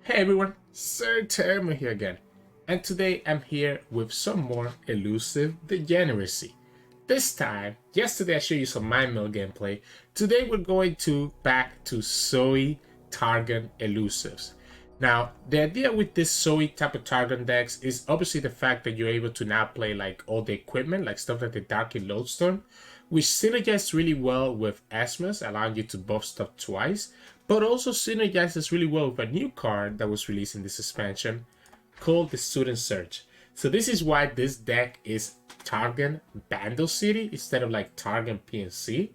Hey everyone, Sirturmund here again, and today I'm here with some more elusive Degeneracy. This time, yesterday I showed you some mind mill gameplay. Today we're going back to Zoe Targon Elusives. Now, the idea with this Zoe type of Targon decks is obviously the fact that you're able to now play like all the equipment, like stuff like the Darkin Lodestone, which synergizes really well with Asmus, allowing you to buff stuff twice, but also synergizes really well with a new card that was released in this expansion called the Student Surge. So this is why this deck is Targon Bandle City instead of like Targon PNC,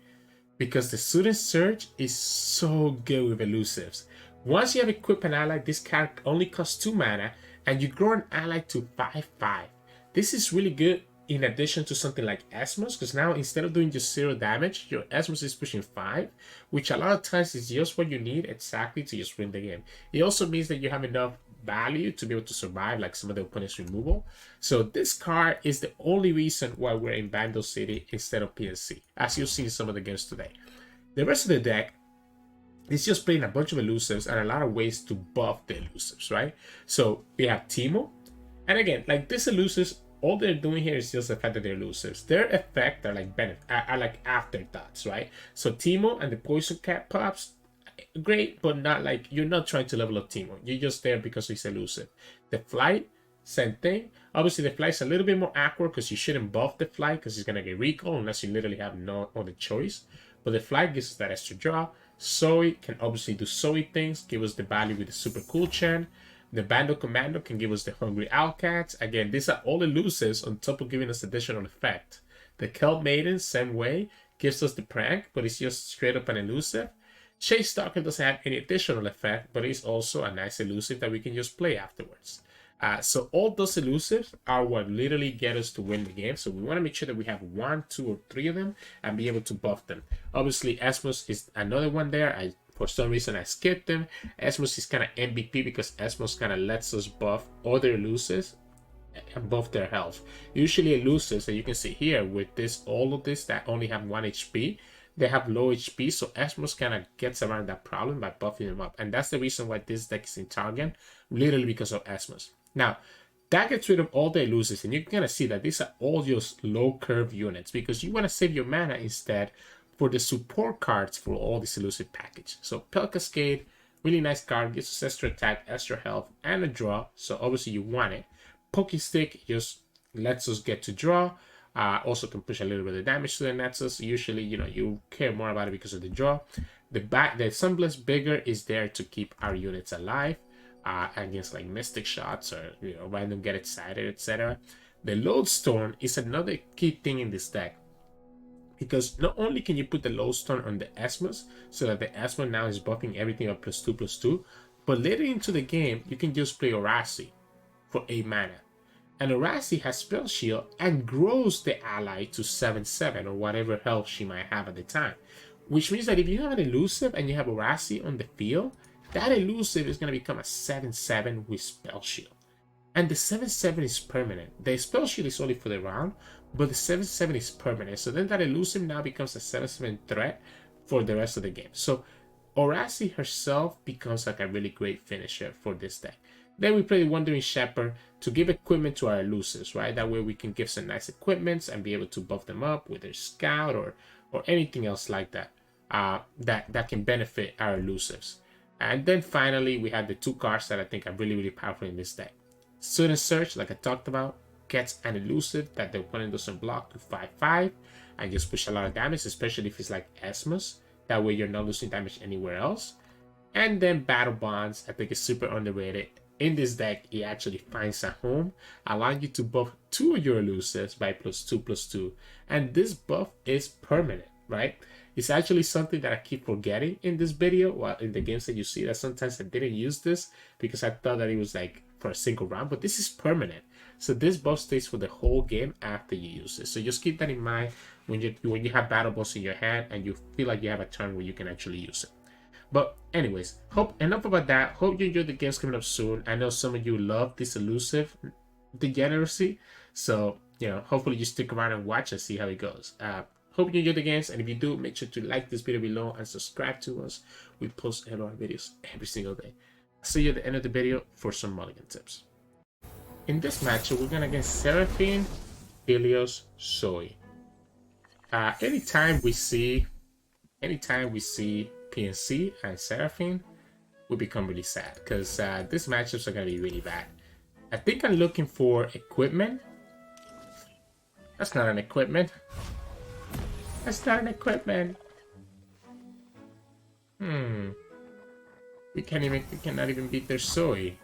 because the Student Surge is so good with Elusives. Once you have equipped an ally, this card only costs 2 mana, and you grow an ally to 5/5. This is really good in addition to something like Asmus, because now instead of doing just 0 damage, your Asmus is pushing 5, which a lot of times is just what you need exactly to just win the game. It also means that you have enough value to be able to survive like some of the opponent's removal. So this card is the only reason why we're in Bandle City instead of PNC, as you'll see in some of the games today. The rest of the deck is just playing a bunch of elusives and a lot of ways to buff the elusives, right? So we have Teemo, and again, like this elusives, all they're doing here is just the fact that they're elusives. Their effect are like are like afterthoughts, right? So Teemo and the poison cat pops, great, but not like you're not trying to level up Teemo. You're just there because he's elusive. The flight, same thing. Obviously, the flight's a little bit more awkward because you shouldn't buff the flight because he's gonna get recall unless you literally have no other choice. But the flight gives us that extra draw. Zoe can obviously do Zoe things, give us the value with the super cool Chen. The Bandle Commando can give us the Hungry Owlcats. Again, these are all elusives on top of giving us additional effect. The Kelp Maiden, same way, gives us the prank, but it's just straight up an elusive. Chase Stalker doesn't have any additional effect, but it's also a nice elusive that we can just play afterwards. So all those elusives are what literally get us to win the game. So we want to make sure that we have 1, 2, or 3 of them and be able to buff them. Obviously, Asmus is another one there. For some reason, I skipped them. Asmus is kind of MVP because Asmus kind of lets us buff other elusives and buff their health. Usually elusives that you can see here with this, all of this that only have 1 HP, they have low HP, so Asmus kind of gets around that problem by buffing them up. And that's the reason why this deck is in Targon, literally because of Asmus. Now, that gets rid of all the elusives, and you're going to see that these are all just low curve units because you want to save your mana instead for the support cards for all this elusive package. So Pel Cascade, really nice card, gives us extra attack, extra health, and a draw, so obviously you want it. Poke Stick just lets us get to draw. Also can push a little bit of damage to the Nexus. Usually, you care more about it because of the draw. The Sunblast Bigger is there to keep our units alive against like Mystic Shots or random Get Excited, etc. The Lodestone is another key thing in this deck, because not only can you put the Lodestone on the Asmus so that the Asmus now is buffing everything up +2/+2, but later into the game you can just play Orasi for 8 mana. And Orasi has Spell Shield and grows the ally to 7/7 or whatever health she might have at the time. Which means that if you have an elusive and you have Orasi on the field, that elusive is going to become a 7/7 with Spell Shield. And the 7/7 is permanent. The Spell Shield is only for the round, but the 7/7 is permanent. So then that elusive now becomes a 7/7 threat for the rest of the game. So Orasi herself becomes like a really great finisher for this deck. Then we play the Wandering Shepherd to give equipment to our elusives, right? That way we can give some nice equipments and be able to buff them up with their scout or anything else like that, that can benefit our elusives. And then finally, we have the 2 cards that I think are really, really powerful in this deck. Student Search, like I talked about, gets an elusive that the opponent doesn't block to 5/5 and just push a lot of damage, especially if it's like Asmus. That way you're not losing damage anywhere else. And then Battle Bonds, I think is super underrated. In this deck, it actually finds a home, allowing you to buff 2 of your elusives by +2/+2. And this buff is permanent, right? It's actually something that I keep forgetting in this video, while in the games that you see that sometimes I didn't use this because I thought that it was like for a single round, but this is permanent. So this buff stays for the whole game after you use it. So just keep that in mind when you have battle boss in your hand and you feel like you have a turn where you can actually use it. But anyways, enough about that. Hope you enjoy the games coming up soon. I know some of you love this elusive Degeneracy, so hopefully you stick around and watch and see how it goes. Hope you enjoy the games, and if you do, make sure to like this video below and subscribe to us. We post a lot of videos every single day. See you at the end of the video for some mulligan tips. In this matchup, we're gonna get Seraphine Aphelios Zoe. Anytime we see PNC and Seraphine, we become really sad because these matchups are gonna be really bad. I think I'm looking for equipment. That's not an equipment. That's not an equipment. We cannot even beat their Zoe.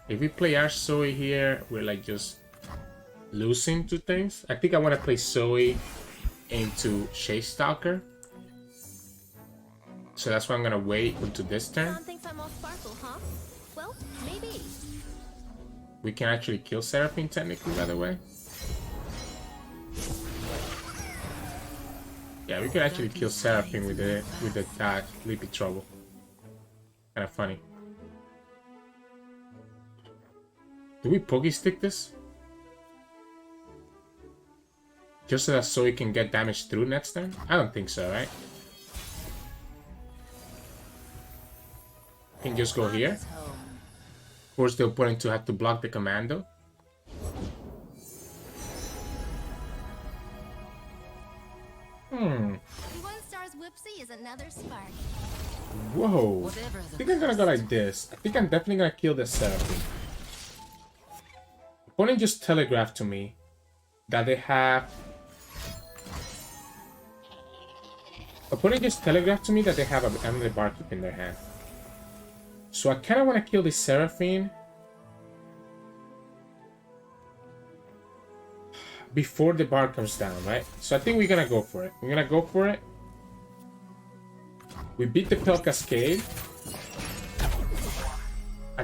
If we play our Zoe here, we're like just losing to things. I think I want to play Zoe into Chase Stalker. So that's why I'm gonna wait until this turn. Sparkle, huh? Well, maybe. We can actually kill Seraphine technically, by the way. Yeah, we could actually kill Seraphine with the Sleepy Trouble. Kind of funny. Do we Pokey Stick this? Just so that Zoe can get damage through next turn? I don't think so, right? Can just go here. Force the opponent to have to block the commando. One star's whoopsie is another spark. Whoa. I think I'm gonna go like this. I think I'm definitely gonna kill the Seraphine. Opponent just telegraphed to me that they have... Opponent just telegraphed to me that they have another Barkeep in their hand. So I kind of want to kill the Seraphine before the bar comes down, right? So I think we're gonna go for it. We're gonna go for it. We beat the Pell Cascade. I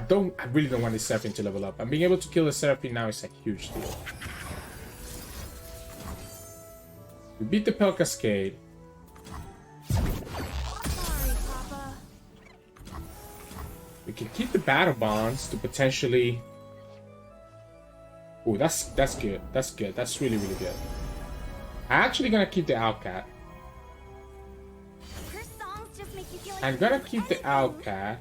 really don't want the Seraphine to level up. And being able to kill the Seraphine now is a huge deal. We beat the Pell Cascade. We can keep the Battle Bonds to potentially... Oh, that's good. That's good. That's really, really good. I'm actually gonna keep the Owlcat. I'm gonna keep the Owlcat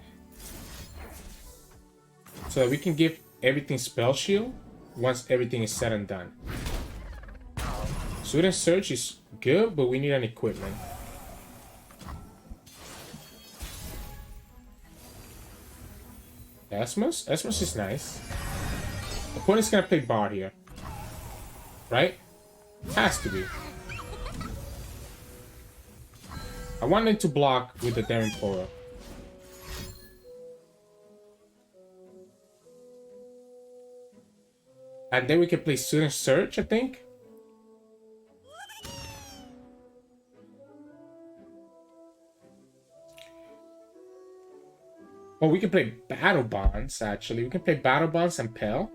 so that we can give everything Spell Shield once everything is said and done. Suit and Search is good, but we need an equipment. Esmus? Esmus is nice. Opponent's gonna play Bard here. Right? Has to be. I wanted to block with the Daring Poro. And then we can play Student Search, I think. Oh, we can play Battle Bonds, actually. We can play Battle Bonds and Pell.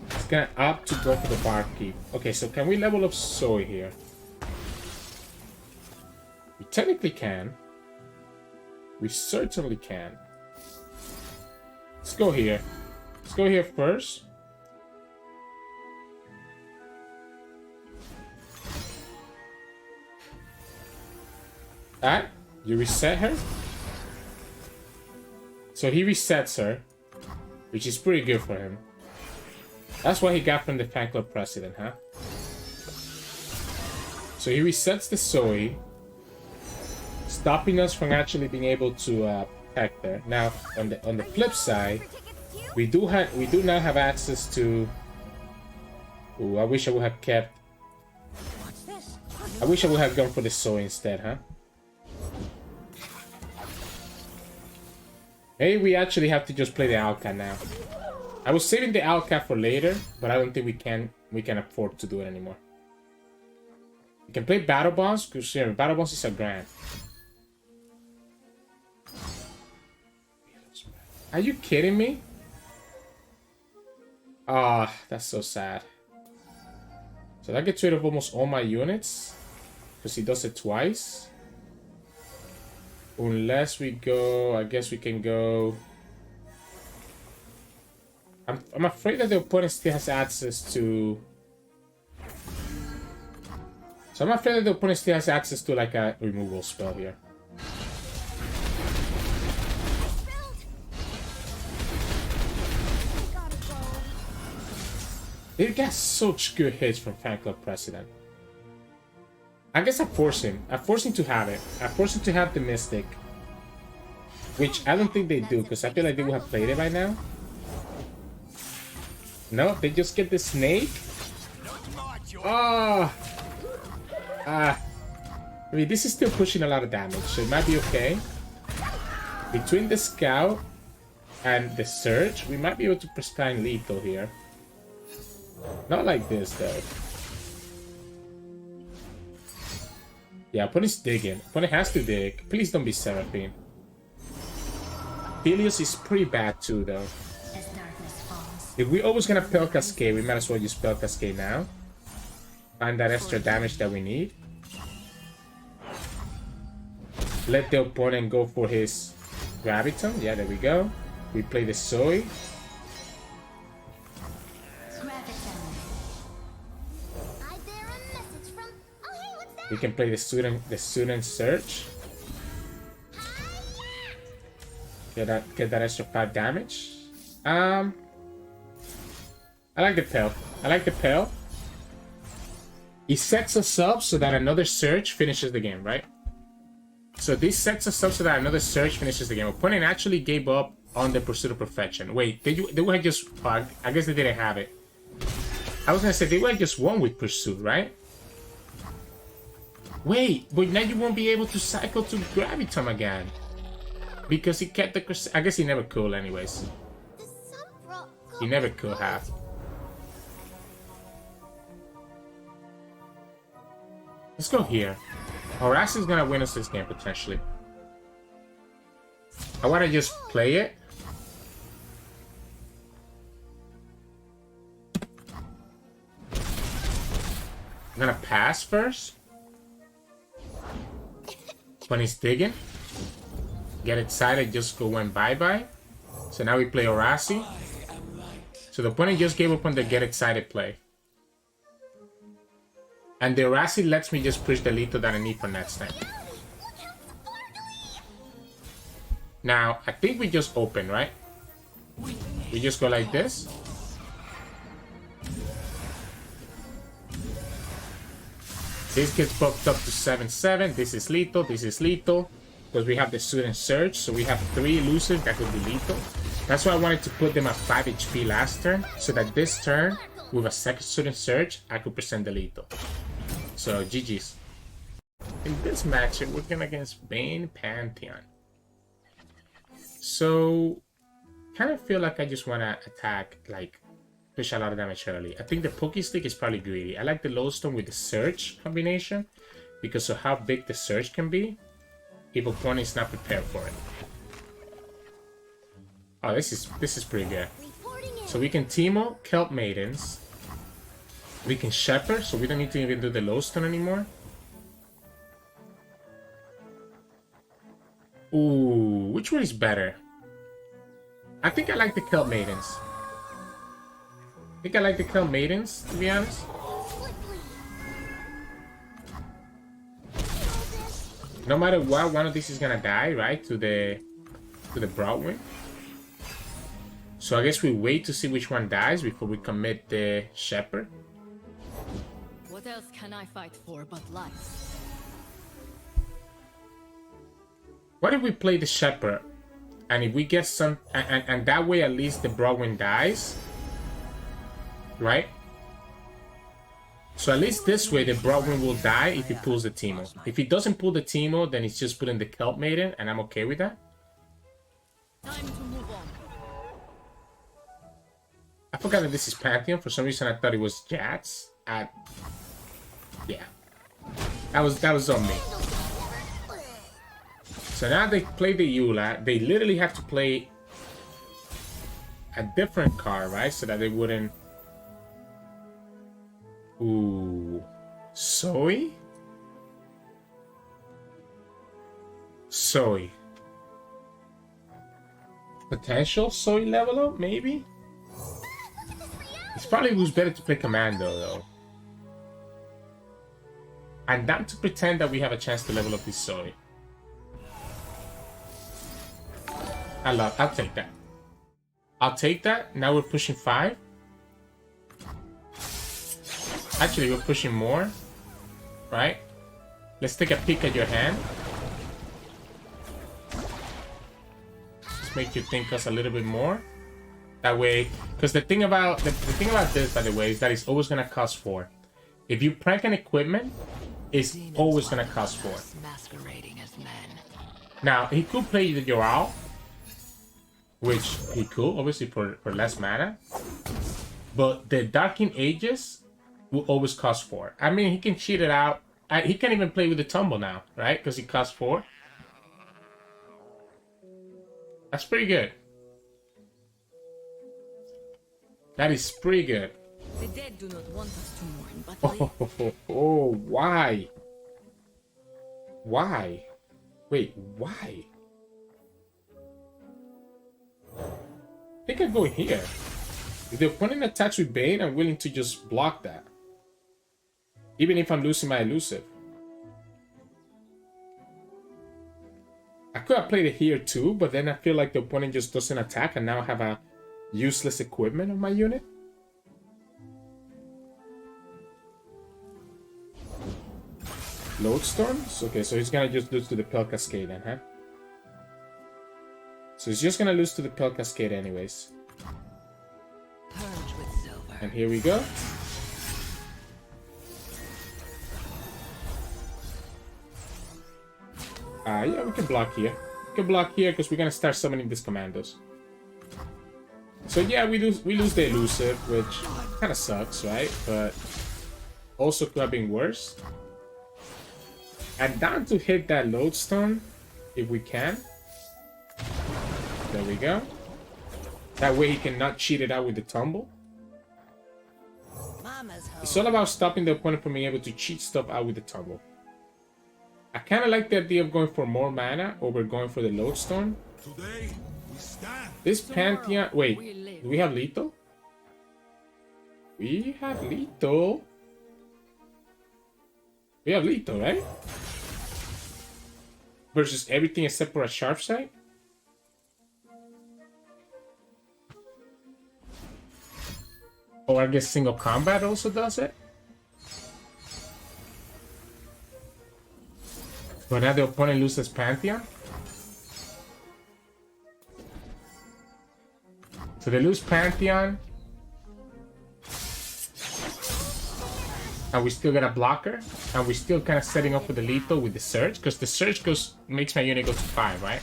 It's gonna opt to go for the Barkeep. Okay, so can we level up Zoe here? We technically can. We certainly can. Let's go here. Let's go here first. That? You reset her? So he resets her, which is pretty good for him. That's what he got from the fan club president, huh? So he resets the Zoe, stopping us from actually being able to protect her. Now, on the flip side, we do now have access to. Ooh, I wish I would have kept. I wish I would have gone for the Zoe instead, huh? Maybe we actually have to just play the Owlcat now. I was saving the Owlcat for later, but I don't think we can afford to do it anymore. We can play Battle Bonds, because yeah, Battle Bonds is a grand. Are you kidding me? Ah, that's so sad. So that gets rid of almost all my units, because he does it twice. Unless we go, I guess we can go. I'm afraid that the opponent still has access to So I'm afraid that the opponent still has access to like a removal spell here. He got such good hits from Fan Club President. I guess I force him. I force him to have it. I force him to have the Mystic. Which I don't think they do, because I feel like they would have played it by now. No, they just get the Snake. Oh! I mean, this is still pushing a lot of damage, so it might be okay. Between the Scout and the Surge, we might be able to pristine lethal here. Not like this, though. Yeah, opponent's digging. Opponent has to dig. Please don't be Seraphine. Aphelios is pretty bad, too, though. If we're always gonna Pell Cascade, we might as well use Pell Cascade now. Find that extra damage that we need. Let the opponent go for his Graviton. Yeah, there we go. We play the Zoe. We can play the student Search. Get that extra 5 damage. I like the Pell. I like the Pell. It sets us up so that another Search finishes the game, right? So this sets us up so that another Search finishes the game. Opponent actually gave up on the Pursuit of Perfection. Wait, they would have just... I guess they didn't have it. I was gonna say, they would have just won with Pursuit, right? Wait, but now you won't be able to cycle to Graviton again. Because he kept the... I guess he never could anyways. He never could have. Let's go here. Horace is gonna win us this game, potentially. I wanna just play it. I'm gonna pass first. When he's digging. Get excited, just go and bye-bye. So now we play Horace. So the opponent just gave up on the get excited play. And the Horace lets me just push the lethal that I need for next time. Now, I think we just open, right? We just go like this. This gets buffed up to 7-7. This is lethal, this is lethal. Because we have the Student Surge, so we have 3 Elusives that could be lethal. That's why I wanted to put them at 5 HP last turn, so that this turn, with a second Student Surge, I could present the lethal. So, GG's. In this matchup, we're going against Vayne Pantheon. So, kind of feel like I just want to attack, like, push a lot of damage early. I think the Poke Stick is probably greedy. I like the Lodestone with the Surge combination, because of how big the Surge can be, if opponent is not prepared for it. Oh, this is pretty good. So we can Teemo, Kelp Maidens. We can Shepherd, so we don't need to even do the Lodestone anymore. Ooh, which one is better? I think I like the Kelp Maidens. I think I like the Kelp Maidens, to be honest. No matter what, one of these is gonna die, right? To the Broadwind. So I guess we wait to see which one dies before we commit the Shepherd. What else can I fight for but life? What if we play the Shepherd? And if we get some... And that way at least the Broadwind dies. Right? So at least this way the Broadwind will die if he pulls the Teemo. If he doesn't pull the Teemo, then he's just putting the Kelp Maiden, and I'm okay with that. Time to move on. I forgot that this is Pantheon. For some reason I thought it was Jats. Yeah. That was on me. So now they play the Eula. They literally have to play a different card, right? So that they wouldn't... Ooh. Zoe? Zoe. Potential Zoe level up, maybe? It's probably was better to play Commando, though. And then to pretend that we have a chance to level up this Zoe. I'll take that. I'll take that. Now we're pushing 5. Actually, we're pushing more. Right? Let's take a peek at your hand. Let's make you think us a little bit more. That way, because the thing about this, by the way, is that it's always gonna cost 4. If you prank an equipment, it's always gonna cost 4. Masquerading as men. Now he could play the Yoral, which he could obviously for less mana, but the Darking Ages will always cost 4. I mean, he can cheat it out. He can even play with the Tumble now, right? Because he costs 4. That's pretty good. That is pretty good. The dead do not want us to mourn, but Oh, why? Why? Wait, why? I think I go here. If the opponent attacks with Vayne, I'm willing to just block that. Even if I'm losing my Elusive. I could have played it here too, but then I feel like the opponent just doesn't attack and now I have a useless equipment on my unit. Lodestorms? Okay, so he's gonna just lose to the Pale Cascade then, huh? So he's just gonna lose to the Pale Cascade anyways. purge with silver. And here we go. Yeah, we can block here. We can block here because we're gonna start summoning these commandos. So yeah, we lose the Elusive, which kind of sucks, right? But also could have been worse. And down to hit that Lodestone, if we can. There we go. That way he cannot cheat it out with the Tumble. It's all about stopping the opponent from being able to cheat stuff out with the Tumble. I kind of like the idea of going for more mana over going for the Lodestone. Today we stand. This Pantheon... Wait, We live. do we have Lethal? We have Lethal. We have Lethal, right? Versus everything except for a Sharp Sight? Or I guess single combat also does it? But now the opponent loses Pantheon? So they lose Pantheon. And we still get a blocker. And we're still kind of setting up for the lethal with the Surge. Because the Surge makes my unit go to 5, right?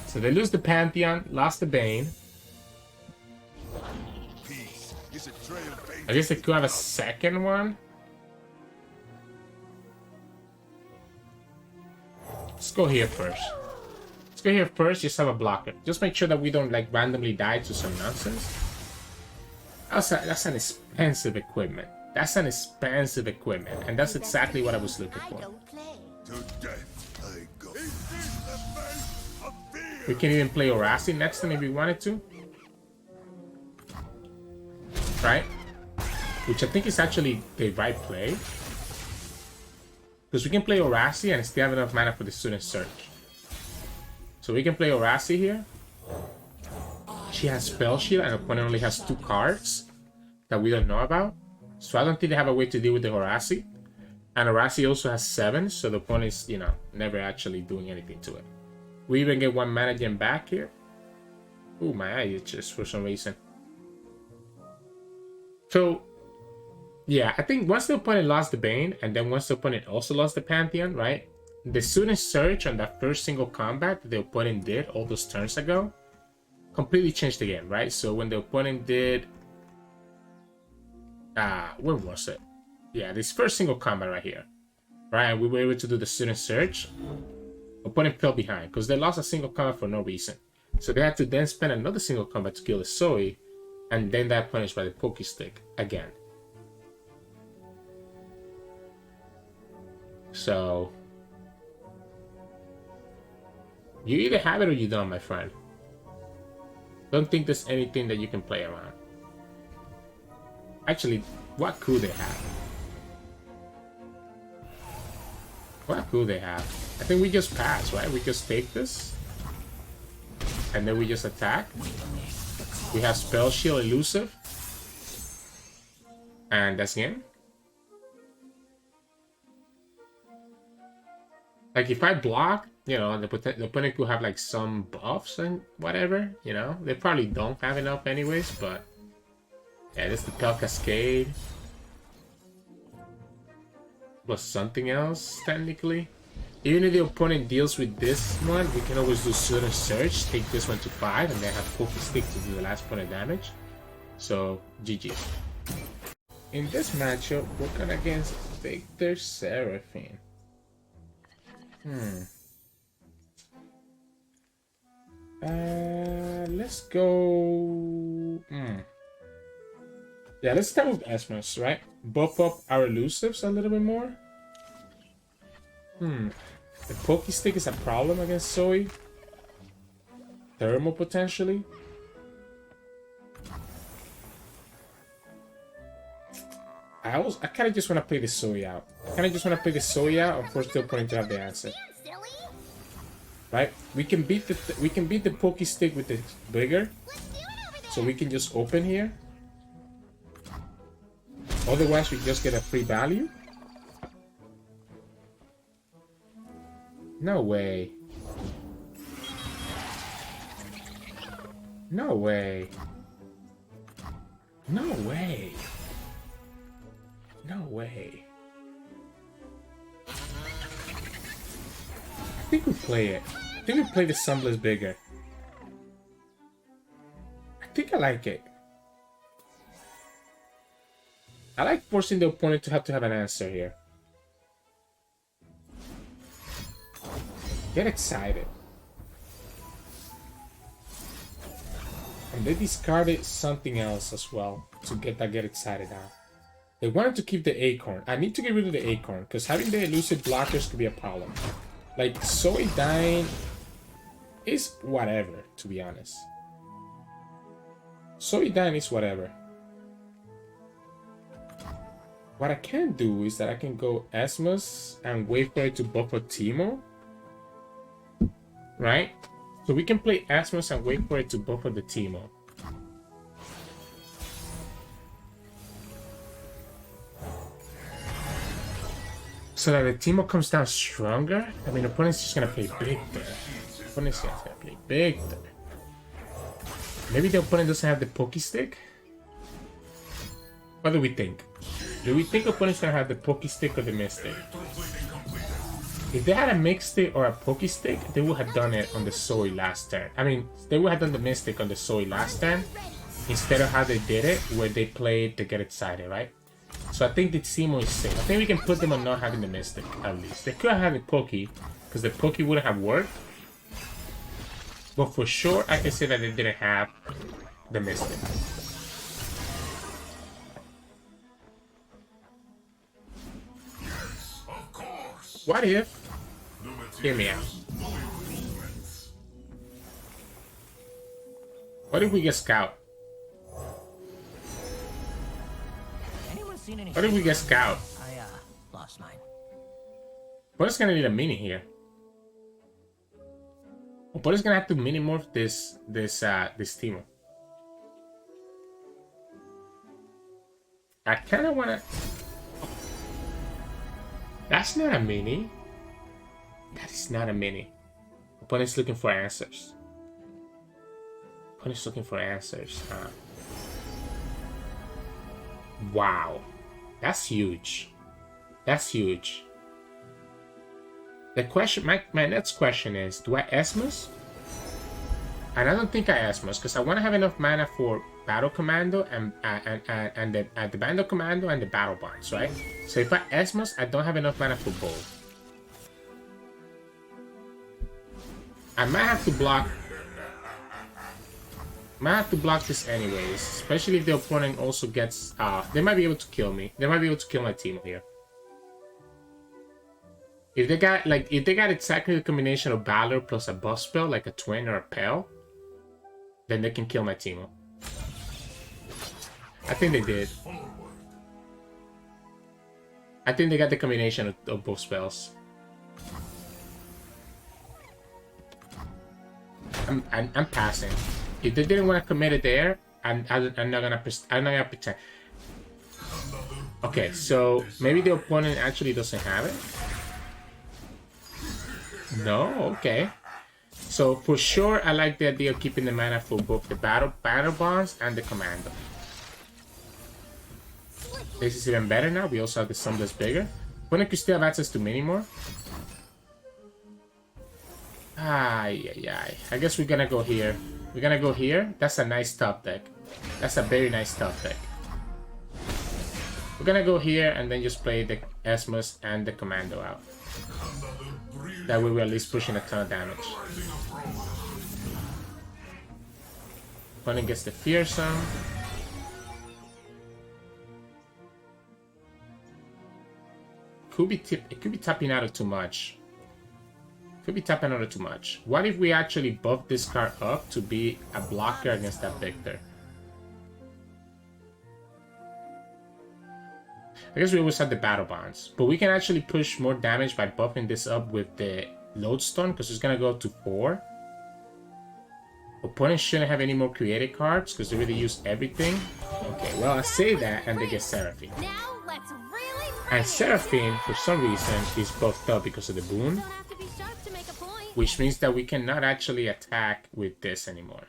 So they lose the Pantheon, lost the Vayne. Peace is a trail of I guess they could have a second one. Let's go here first. Let's go here first, just have a blocker. Just make sure that we don't like randomly die to some nonsense. That's an expensive equipment. That's an expensive equipment. And that's exactly what I was looking I for. don't play. To death I go. Is this the face of fear? We can even play Orasi next time if we wanted to. Right? Which I think is actually the right play. Because we can play Orasi and still have enough mana for the Student Search. So we can play Orasi here. She has Spell Shield and opponent only has 2 cards that we don't know about. So I don't think they have a way to deal with the Orasi. And Orasi also has 7, so the opponent is, you know, never actually doing anything to it. We even get 1 mana gem back here. Ooh, my eye itches for some reason. So, yeah, I think once the opponent lost the Vayne, and then once the opponent also lost the Pantheon, right? The Student Search on that first single combat that the opponent did all those turns ago completely changed the game, right? So when the opponent did... where was it? Yeah, this first single combat right here. Right, and we were able to do the Student Search. Opponent fell behind because they lost a single combat for no reason. So they had to then spend another single combat to kill the Zoe, and then that punished by the Poke Stick again. So you either have it or you don't, my friend. Don't think there's anything that you can play around. Actually, what could they have? What cool they have? I think we just pass, right? We just take this. And then we just attack. We have Spell Shield Elusive. And that's game. Like if I block, you know, the opponent could have like some buffs and whatever, you know. They probably don't have enough anyways, but yeah, this is the Pell Cascade. Plus something else, technically. Even if the opponent deals with this one, we can always do Sudden Surge, take this one to 5, and then have Poke Stick to do the last point of damage. So, GG. In this matchup, we're going against Viktor Seraphine. Let's go... Yeah, let's start with Esmus, right? Buff up our Elusives a little bit more. The Poke Stick is a problem against Zoe. Thermal, potentially. I kind of just want to play the Zoe out. And force the opponent to have the answer. Right? We can beat the Poke Stick with the bigger. So we can just open here. Otherwise, we just get a free value. No way. No way. No way. No way. I think we play it. I think we play the Sunbless bigger. I think I like it. I like forcing the opponent to have an answer here. Get excited. And they discarded something else as well to get that get excited out. They wanted to keep the Acorn. I need to get rid of the Acorn because having the elusive blockers could be a problem. Like, Zoe dying is whatever, to be honest. Zoe dying is whatever. What I can do is that I can go Esmus and wait for it to buffer Teemo. Right? So we can play Esmus and wait for it to buffer the Teemo. So that the Teemo comes down stronger. I mean, the opponent's just gonna play Viktor. Opponent's just gonna play Viktor. Maybe the opponent doesn't have the Poke Stick. What do we think? Do we think opponent's gonna have the Poke Stick or the Mystic? If they had a Mystic or a Poke Stick, they would have done it on the Zoe last turn. I mean, they would have done the Mystic on the Zoe last turn instead of how they did it, where they played to get excited, right? So I think the Teemo is safe. I think we can put them on not having the Mystic, at least. They could have had the Poke, because the Poke wouldn't have worked. But for sure, I can say that they didn't have the Mystic. What if? Hear me out. What if we get Scout? What if we get Scout? I lost mine. Opponent's gonna need a mini here. Opponent's gonna have to mini morph this Teemo. I kinda wanna. That's not a mini. That is not a mini. Opponent's looking for answers. Opponent's looking for answers, huh? Wow. That's huge. That's huge. The question, my next question is, do I Esmus? And I don't think I Esmus, because I want to have enough mana for Battle Commando and the Bandle Commando and the Battle Bonds, right? So if I Esmus, I don't have enough mana for both. I might have to block. Might have to block this anyways, especially if the opponent also gets. They might be able to kill me. They might be able to kill my team here. If they got exactly the combination of Valor plus a buff spell, like a Twin or a Pell, then they can kill my Teemo. I think they did. I think they got the combination of both spells. I'm passing. If they didn't want to commit it there, I'm not gonna pretend. Okay, so maybe the opponent actually doesn't have it. No, okay. So for sure, I like the idea of keeping the mana for both the battle bonds and the commando. This is even better now. We also have the sum that's bigger. Opponent could still have access to many more. Ay. I guess we're gonna go here. We're gonna go here. That's a nice top deck. That's a very nice top deck. We're gonna go here and then just play the Esmus and the Commando out. That way we're at least pushing a ton of damage. Opponent gets the Fearsome. It could be tapping out of too much. Could be tapping out of too much. What if we actually buff this card up to be a blocker against that Viktor? I guess we always have the battle bonds, but we can actually push more damage by buffing this up with the lodestone because it's gonna go up to 4. Opponents shouldn't have any more created cards because they really use everything. Okay, well I say that and they get Seraphine. Now let's really And Seraphine, for some reason, is buffed up because of the boon, Don't have to be sharp to make a point. which means that we cannot actually attack with this anymore.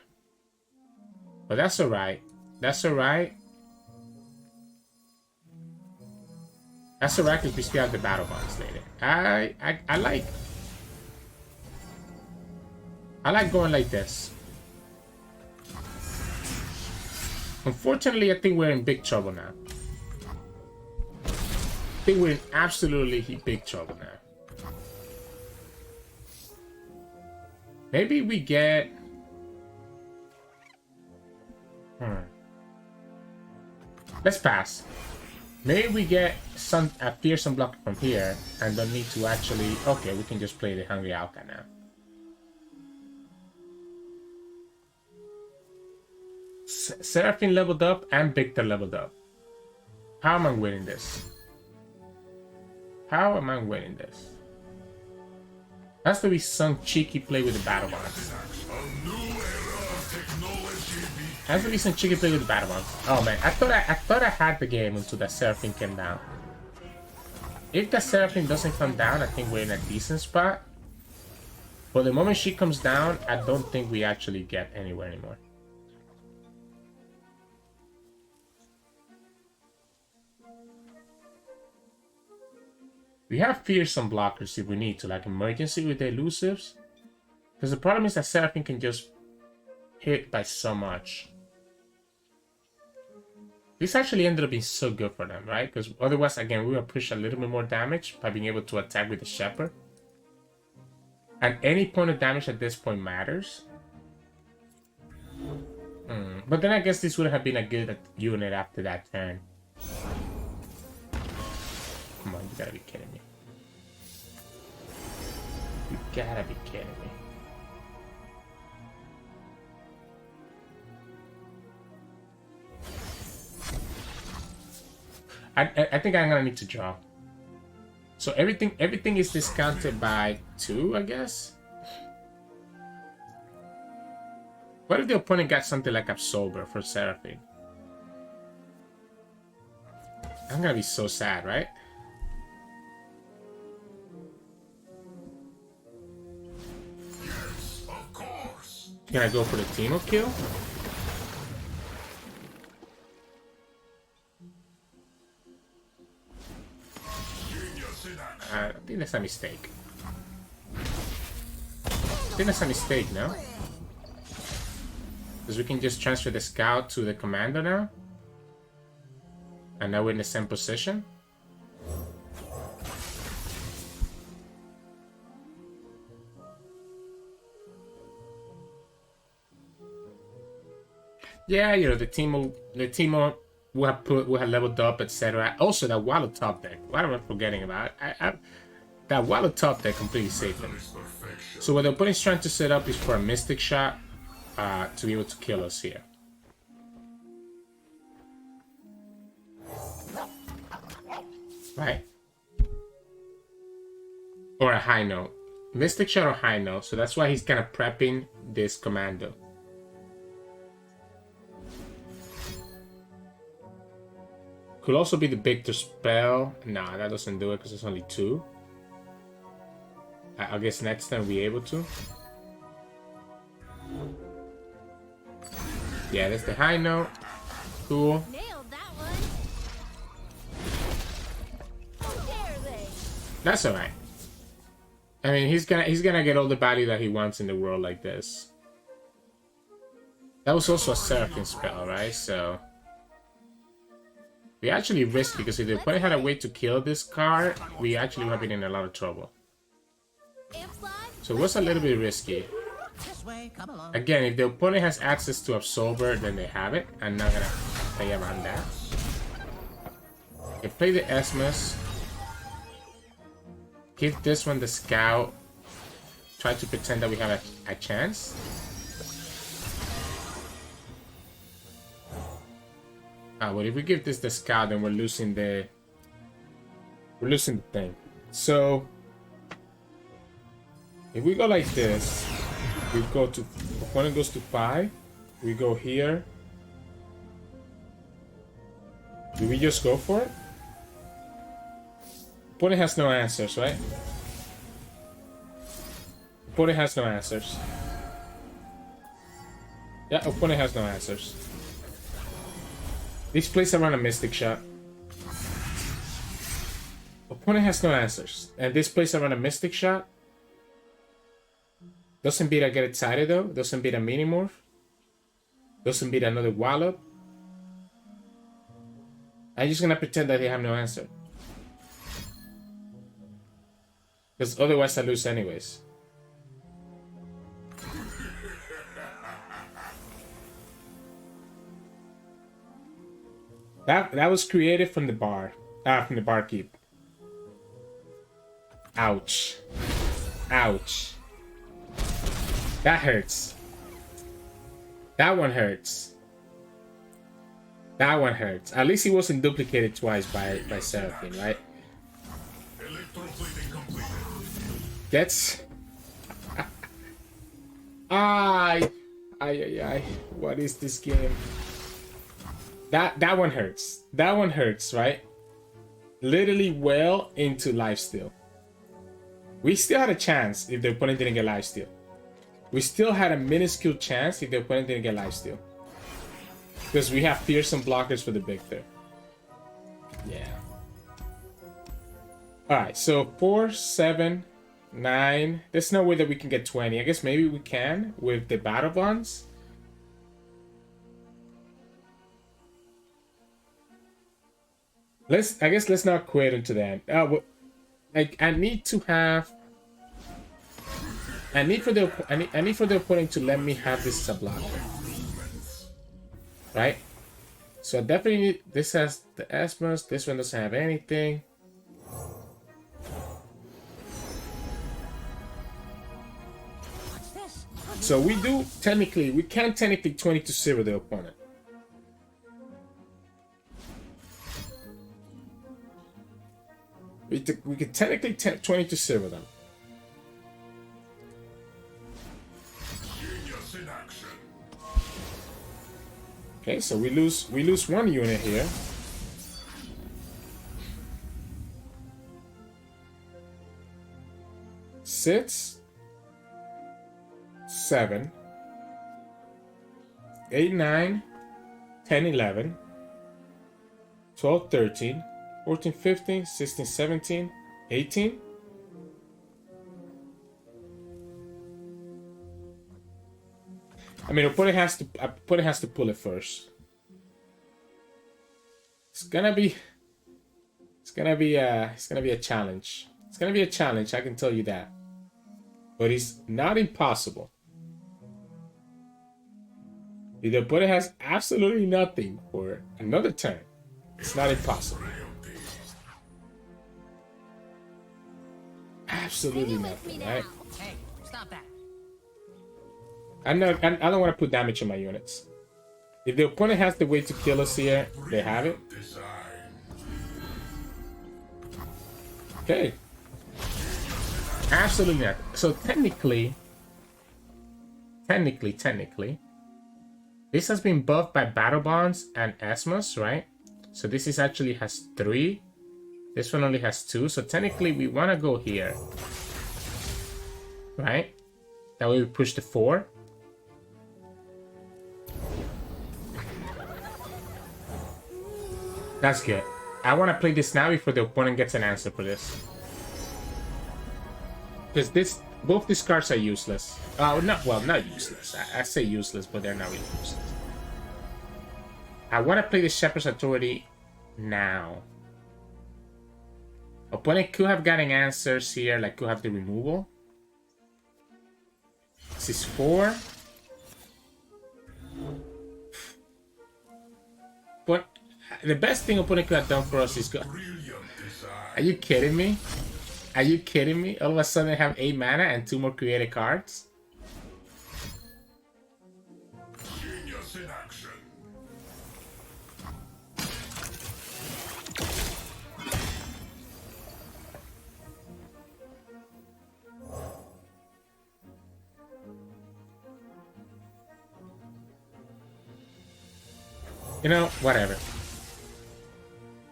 But that's alright. That's alright. That's alright because we still have the battle bonds later. I like going like this. Unfortunately, I think we're in big trouble now. I think we're in absolutely big trouble now. Maybe we get... Let's pass. Maybe we get a fearsome blocker from here and don't need to actually... Okay, we can just play the Hungry Alka now. Seraphine leveled up and Viktor leveled up. How am I winning this? How am I winning this? Has to be some cheeky play with the battle bonds. Has to be some cheeky play with the battle bonds. Oh man, I thought I had the game until that Seraphine came down. If the Seraphine doesn't come down, I think we're in a decent spot. But the moment she comes down, I don't think we actually get anywhere anymore. We have fearsome blockers if we need to, like emergency with the elusives. Because the problem is that Seraphine can just hit by so much. This actually ended up being so good for them, right? Because otherwise, again, we will push a little bit more damage by being able to attack with the Shepherd. And any point of damage at this point matters. But then I guess this would have been a good unit after that turn. Come on, you gotta be kidding me. You gotta be kidding me. I think I'm gonna need to draw. So everything is discounted by 2, I guess. What if the opponent got something like Absolver for Seraphine? I'm gonna be so sad, right? Yes, of course. Can I go for the Teemo kill? Genius in action. I think that's a mistake. I think that's a mistake, no? Because we can just transfer the scout to the commander now. And now we're in the same position. Yeah, you know, the Teemo will have leveled up, etc. Also, that Wallow top deck. What am I forgetting about? That Wallow top deck completely saved them. So what the opponent's trying to set up is for a Mystic Shot to be able to kill us here. Right? Or a High Note. Mystic Shot or High Note, so that's why he's kind of prepping this commando. Could also be the Viktor spell. Nah, that doesn't do it because it's only 2. I guess next time we'll be able to. Yeah, that's the High Note. Cool. Nailed that one. How dare they? That's alright. I mean, he's gonna get all the value that he wants in the world like this. That was also a Seraphine spell, right? So we actually risk it because if the opponent had a way to kill this card, we actually would have been in a lot of trouble. Amp slide? So it was a little bit risky. This way, come along. Again, if the opponent has access to Absolver, then they have it. I'm not gonna play around that. I play the Esmus. Give this one the Scout. Try to pretend that we have a chance. But if we give this the Scout, then we're losing the thing. So if we go like this, we go to opponent goes to 5. We go here. Do we just go for it? Opponent has no answers, right? Opponent has no answers. Yeah, opponent has no answers. This plays around a Mystic Shot. Opponent has no answers. And this plays around a Mystic Shot. Doesn't beat a Get Excited though. Doesn't beat a Minimorph. Doesn't beat another Wallop. I'm just gonna pretend that they have no answer. Because otherwise I lose anyways. That was created from the bar. From the barkeep. Ouch. Ouch. That hurts. That one hurts. That one hurts. At least he wasn't duplicated twice by Seraphine, right? Gets. Ay. What is this game? That one hurts. That one hurts, right? Literally well into lifesteal. We still had a chance if the opponent didn't get lifesteal. We still had a minuscule chance if the opponent didn't get lifesteal. Because we have fearsome blockers for the Viktor. Yeah. Alright, so 4, 7, 9. There's no way that we can get 20. I guess maybe we can with the battle bonds. I guess let's not quit into that. I need to have. I need for the opponent to let me have this as a blocker, right? So I definitely need. This has the Esmus. This one doesn't have anything. So we can technically 20-0 the opponent. We could technically 20-0 them. Genius in action. Okay, so we lose one unit here. Six, 7, 8, 9, 10, 11, 12, 13, 14, 15, 16, 17, 18. I mean, opponent has to pull it first. It's gonna be a challenge. It's gonna be a challenge, I can tell you that. But it's not impossible. If the opponent has absolutely nothing for another turn, it's not impossible. Absolutely nothing, right? Hey, stop that. I don't want to put damage on my units. If the opponent has the way to kill us here, they have it. Okay. Absolutely not. So technically, this has been buffed by Battle Bonds and Esmus, right? So this is actually has 3. This one only has 2. So technically we want to go here. Right? That way we push the 4. That's good. I want to play this now before the opponent gets an answer for this. Because both these cards are useless. Not useless. I say useless, but they're not really useless. I want to play the Shepherd's Authority now. Opponent could have gotten answers here, like could have the removal. This is 4. But the best thing opponent could have done for us is go. Are you kidding me? Are you kidding me? All of a sudden I have 8 mana and 2 more created cards? Genius in action. You know, whatever.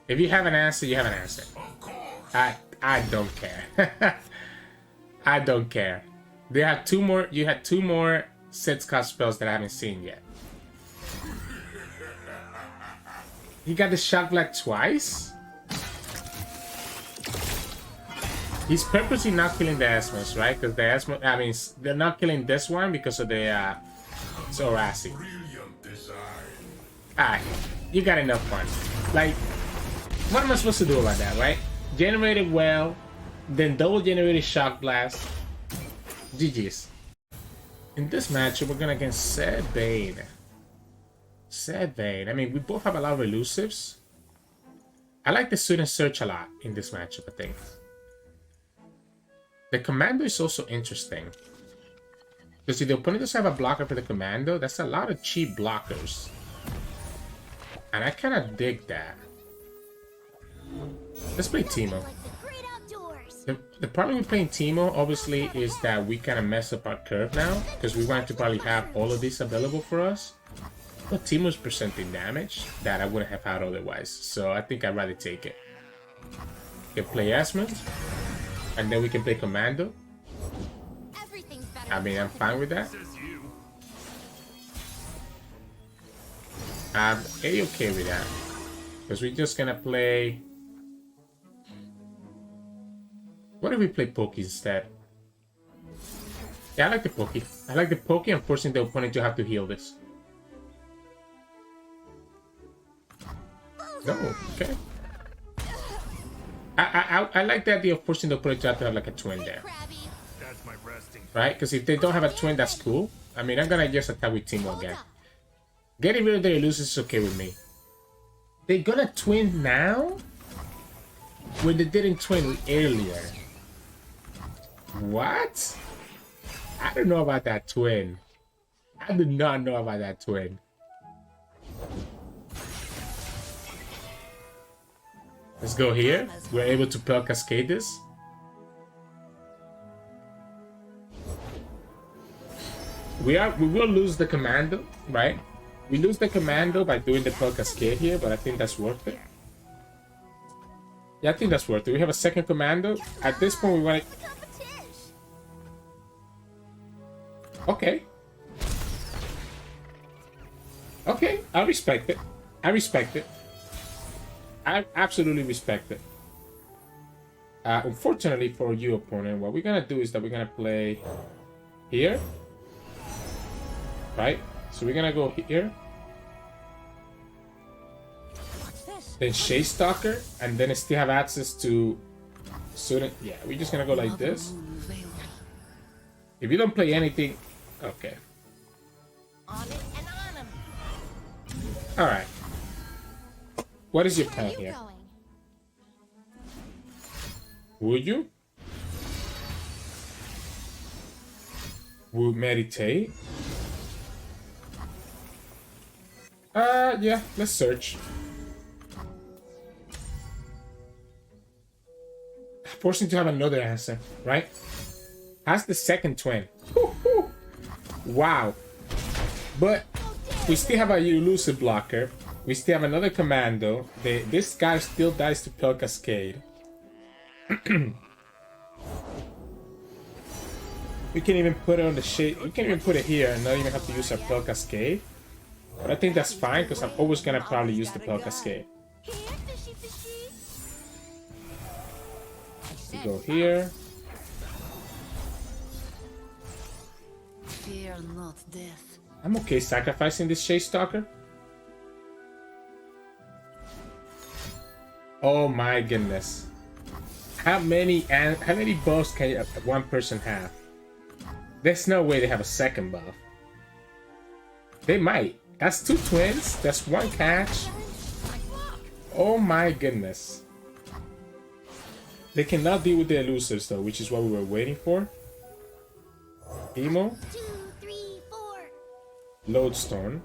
If you have an answer, you have an answer. Of course. I don't care. I don't care. They had 2 more. You had 2 more Zed cast spells that I haven't seen yet. He got the Shock Black twice? He's purposely not killing the Esmus, right? Because the Esmus, I mean, they're not killing this one because of the Zorazi. Brilliant design. Alright, you got enough fun. Like, what am I supposed to do about that, right? Generated well, then double generated Shock Blast. GG's. In this matchup, we're gonna against Zed Vayne. Zed Vayne. I mean, we both have a lot of elusives. I like the Student Search a lot in this matchup, I think. The Commando is also interesting. Because if the opponent doesn't have a blocker for the Commando, that's a lot of cheap blockers. And I kind of dig that. Let's play Teemo. The problem with playing Teemo, obviously, is that we kind of mess up our curve now. Because we want to probably have all of these available for us. But Teemo's presenting damage that I wouldn't have had otherwise. So I think I'd rather take it. We can play Esmond. And then we can play Commando. I mean, I'm fine with that. I'm A-okay with that. Because we're just gonna play... What if we play Pokey instead? Yeah, I like the Pokey. I like the Pokey and forcing the opponent to have to heal this. No, okay. I like the idea of forcing the opponent to have like a twin there. That's my resting. Right? Because if they don't have a twin, that's cool. I mean, I'm gonna just attack with Teemo again. Getting rid of the Elusives is okay with me. They gonna twin now? When they didn't twin earlier. What? I don't know about that twin. I do not know about that twin. Let's go here. We're able to Pel Cascade this. We will lose the Commando, right? We lose the Commando by doing the Pel Cascade here, but I think that's worth it. Yeah, I think that's worth it. We have a second Commando. At this point, we want to... Okay. Okay, I respect it. I respect it. I absolutely respect it. Unfortunately for you, opponent, what we're gonna do is that we're gonna play here. Right? So we're gonna go here. Then Shade Stalker, and then still have access to Student. Yeah, we're just gonna go like this. If you don't play anything, okay. Alright. What is your plan here? Would you? Would meditate? Yeah, let's search. Forcing to have another answer, right? Has the second twin. Woo-hoo. Wow. But we still have a elusive blocker. We still have another commando. This guy still dies to Pale Cascade. We can even put it on the shade. We can even put it here and not even have to use our Pale Cascade. But I think that's fine because I'm always gonna probably use the Pale Cascade. Here, fishy, fishy. We go here. Fear not death. I'm okay sacrificing this Chase Stalker. Oh my goodness. How many buffs can one person have? There's no way they have a second buff. They might. That's 2 twins. That's 1 catch. Oh my goodness. They cannot deal with the elusives though, which is what we were waiting for. Teemo. 2, 3, 4. Lodestone.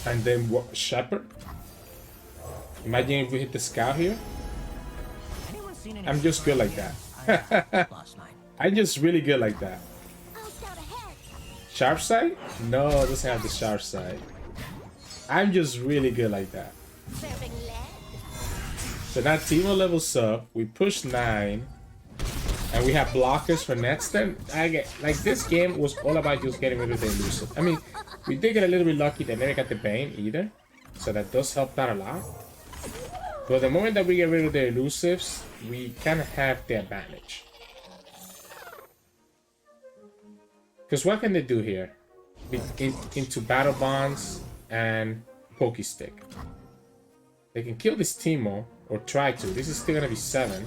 And then what? Shepherd. Imagine if we hit the scout here. Anyone seen any I'm just good like that. lost mine? I'm just really good like that. I'll scout ahead. Sharp side? No, it doesn't have the sharp side. I'm just really good like that. Serving lead. So now Teemo levels up. We push 9. And we have blockers for next turn. This game was all about just getting rid of the elusive. I mean, we did get a little bit lucky that never got the Vayne either. So that does help out a lot. But the moment that we get rid of the elusives, we kind of have the advantage. Because what can they do here? Into battle bonds and pokey stick. They can kill this Teemo, or try to. This is still gonna be 7.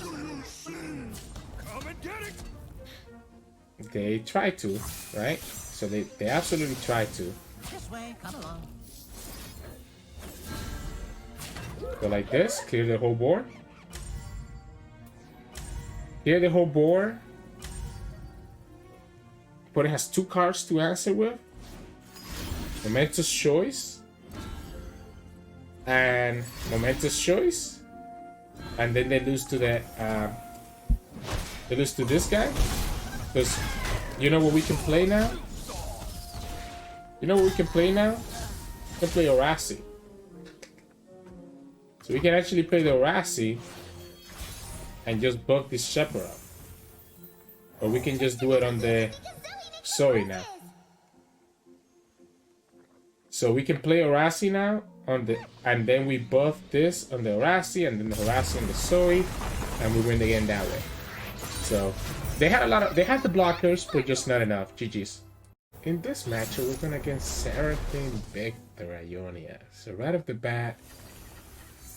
They try to, right? So they absolutely try to. This way, come along. Go like this, clear the whole board. Clear the whole board. But it has 2 cards to answer with. Momentous Choice. And Momentous Choice. And then they lose to the they lose to this guy. Because you know what we can play now? You know what we can play now? We can play Orasi. So we can actually play the Orasi and just buff this Shepherd up. Or we can just do it on the Zoe now. So we can play Orasi now on the, and then we buff this on the Orasi and then the Orasi on the Zoe, and we win the game that way. So they had the blockers, but just not enough. GG's. In this matchup, we're going against Seraphine Viktor Ionia. So right off the bat,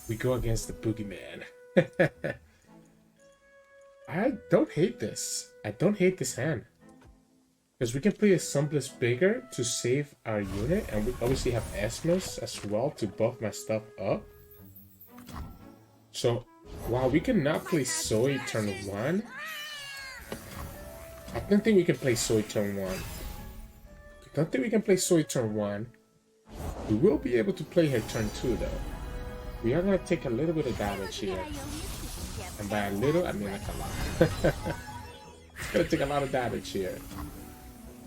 we go against the Boogeyman. I don't hate this. I don't hate this hand. Because we can play a Sunbless bigger to save our unit. And we obviously have Esmus as well to buff my stuff up. So, while we cannot play Zoe turn 1, I don't think we can play Zoe turn 1. I don't think we can play Zoe turn 1. We will be able to play her turn 2 though. We are going to take a little bit of damage here. And by a little, I mean like a lot. It's going to take a lot of damage here.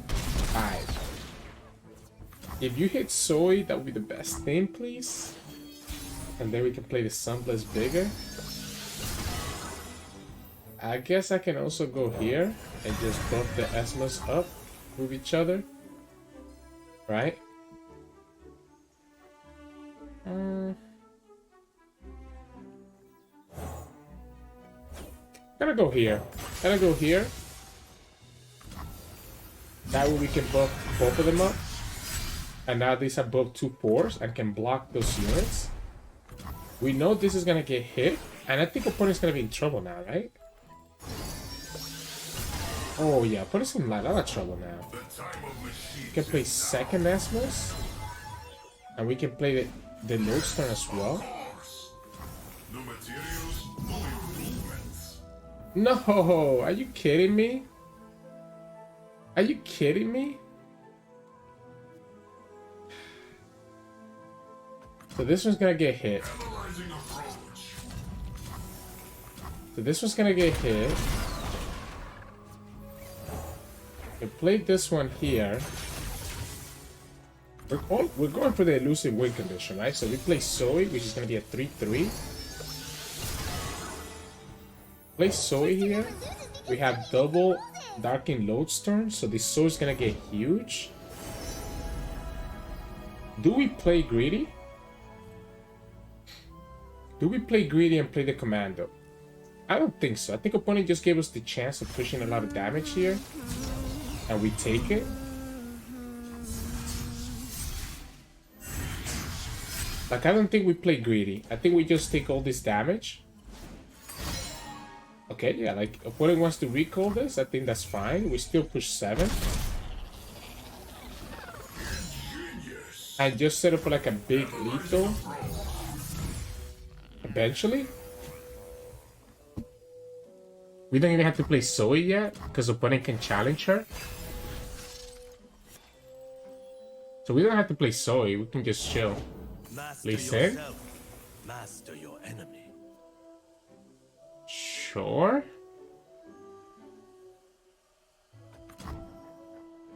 5. If you hit Zoe, that would be the best thing, please. And then we can play the Sunbless bigger. I guess I can also go here and just bump the Esmus up with each other. Right? Gonna go here. Gonna go here. That way we can buff both of them up. And now these have both 2 4s and can block those units. We know this is gonna get hit. And I think opponent's gonna be in trouble now, right? Oh yeah, opponent's in a lot of trouble now. We can play second Esmus. And we can play the Lodestone as well. No, are you kidding me? Are you kidding me? So this one's gonna get hit. So this one's gonna get hit. We played this one here. We're going for the elusive win condition, right? So we play Zoe, which is gonna be a 3/3. Play Zoe here. We have double Darkin Lodestone, so this Zoe is gonna get huge. Do we play greedy? Do we play greedy and play the commando? I don't think so. I think opponent just gave us the chance of pushing a lot of damage here. And we take it. Like, I don't think we play greedy. I think we just take all this damage. Okay, yeah, like, opponent wants to recall this. I think that's fine. We still push 7. And just set up for like a big lethal. Eventually. We don't even have to play Zoe yet, because opponent can challenge her. So we don't have to play Zoe, we can just chill. Listen. Master your enemy. Sure.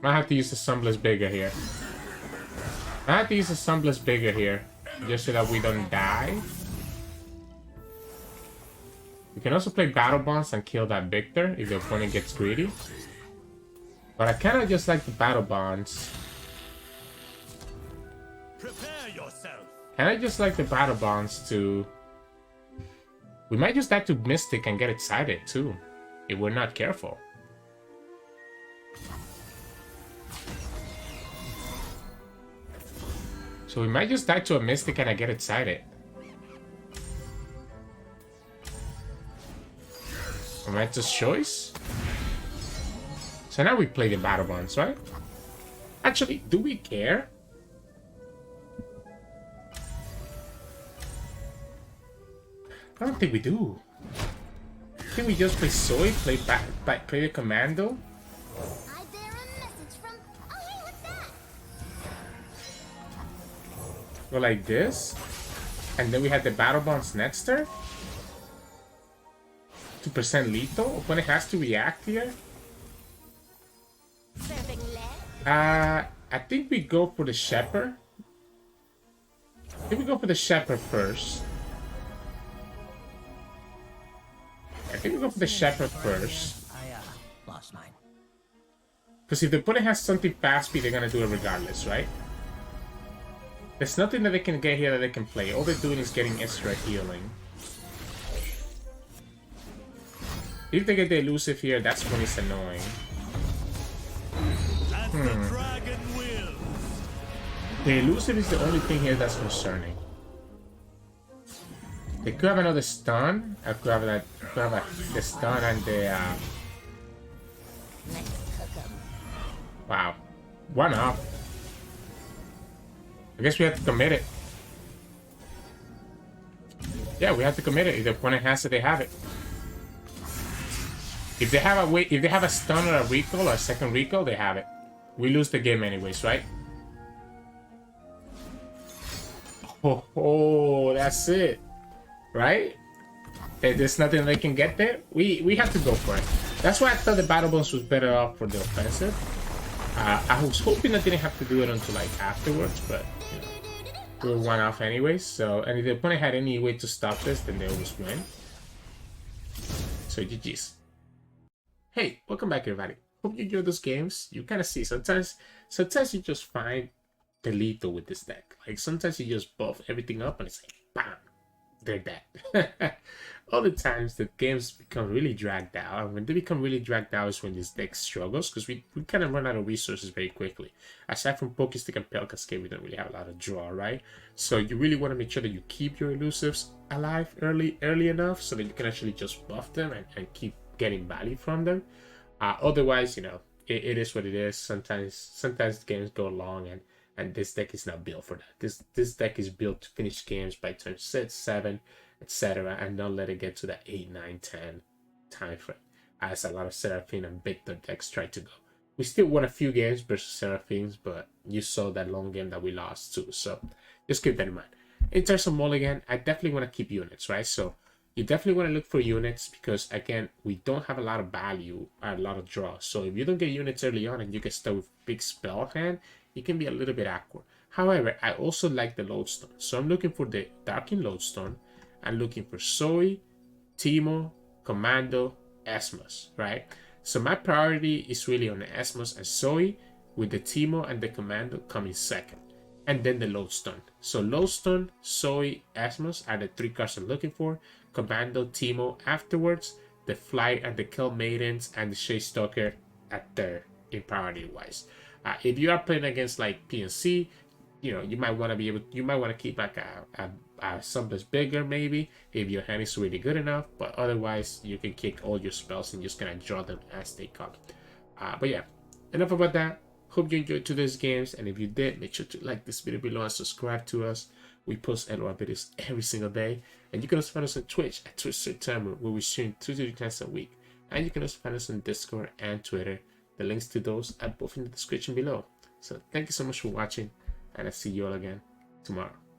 Might have to use the Sunbless bigger here. I have to use the Sunbless bigger here, just so that we don't die. We can also play Battle Bonds and kill that Viktor if the opponent gets greedy. But I kind of just like the Battle Bonds. Prepare yourself. And I just like the Battle Bonds to... We might just die to Mystic and get excited too, if we're not careful. So we might just die to a Mystic and I get excited. Momentous choice. So now we play the Battle Bonds, right? Actually, do we care? I don't think we do. Can we just play Zoe, play the Commando? I bear a message from. Oh, hey, what's that? Go like this. And then we have the Battle Bonds next turn. 2% lethal. Opponent has to react here. Serving lead? I think we go for the Shepherd. I think we go for the Shepherd first. I think we go for the Shepherd first. I lost mine. Because if the opponent has something fast speed, they're gonna do it regardless, right? There's nothing that they can get here that they can play. All they're doing is getting extra healing. If they get the elusive here, that's when it's annoying. The dragon wills. The elusive is the only thing here that's concerning. They could have another stun. I could have that. Could have the stun and the. Let's hook 'em. Wow, one up. I guess we have to commit it. Yeah, we have to commit it. If the opponent has it, they have it. If they have a stun or a recall or a second recall, they have it. We lose the game anyways, right? Oh, that's it. Right? There's nothing they can get there. We have to go for it. That's why I thought the Battle Bonds was better off for the offensive. I was hoping I didn't have to do it until like afterwards, but you know, we were one off anyways. So, and if the opponent had any way to stop this, then they always win. So GG's. Hey, welcome back everybody. Hope you enjoy those games. You kind of see sometimes you just find the lethal with this deck. Like sometimes you just buff everything up and it's like bam, they're dead. Other times the games become really dragged out, and when they become really dragged out is when this deck struggles, because we kind of run out of resources very quickly. Aside from Pokestick and Pale Cascade, we don't really have a lot of draw, right? So you really want to make sure that you keep your elusives alive early enough so that you can actually just buff them and keep getting value from them. Otherwise, you know, it is what it is. Sometimes the games go long, and this deck is not built for that. This deck is built to finish games by turn 6, 7, etc., and not let it get to that 8, 9, 10 time frame, as a lot of Seraphine and Viktor decks try to go. We still won a few games versus Seraphines, but you saw that long game that we lost too, so just keep that in mind. in terms of mulligan, I definitely want to keep units, right? So you definitely want to look for units because, again, we don't have a lot of value, a lot of draws. So if you don't get units early on and you get stuck with big spell hand, it can be a little bit awkward. However, I also like the lodestone. So I'm looking for the Darkin lodestone. I'm looking for Zoe, Teemo, Commando, Esmus, right? So my priority is really on the Esmus and Zoe, with the Teemo and the Commando coming second. And then the lodestone. So lodestone, Zoe, Esmus are the 3 cards I'm looking for. Commando, Teemo afterwards. The Fly and the Kill Maidens and the Shade Stalker at third in priority wise. If you are playing against like PNC, you know, you might want to be able, you might want to keep like something that's bigger maybe if your hand is really good enough, but otherwise you can kick all your spells and just kind of draw them as they come. But yeah, enough about that. Hope you enjoyed today's games, and if you did, make sure to like this video below and subscribe to us. We post LOR videos every single day, and you can also find us on Twitch at Twitch Sirturmund, where we stream 2 to 3 times a week, and you can also find us on Discord and Twitter. The links to those are both in the description below. So thank you so much for watching, and I'll see you all again tomorrow.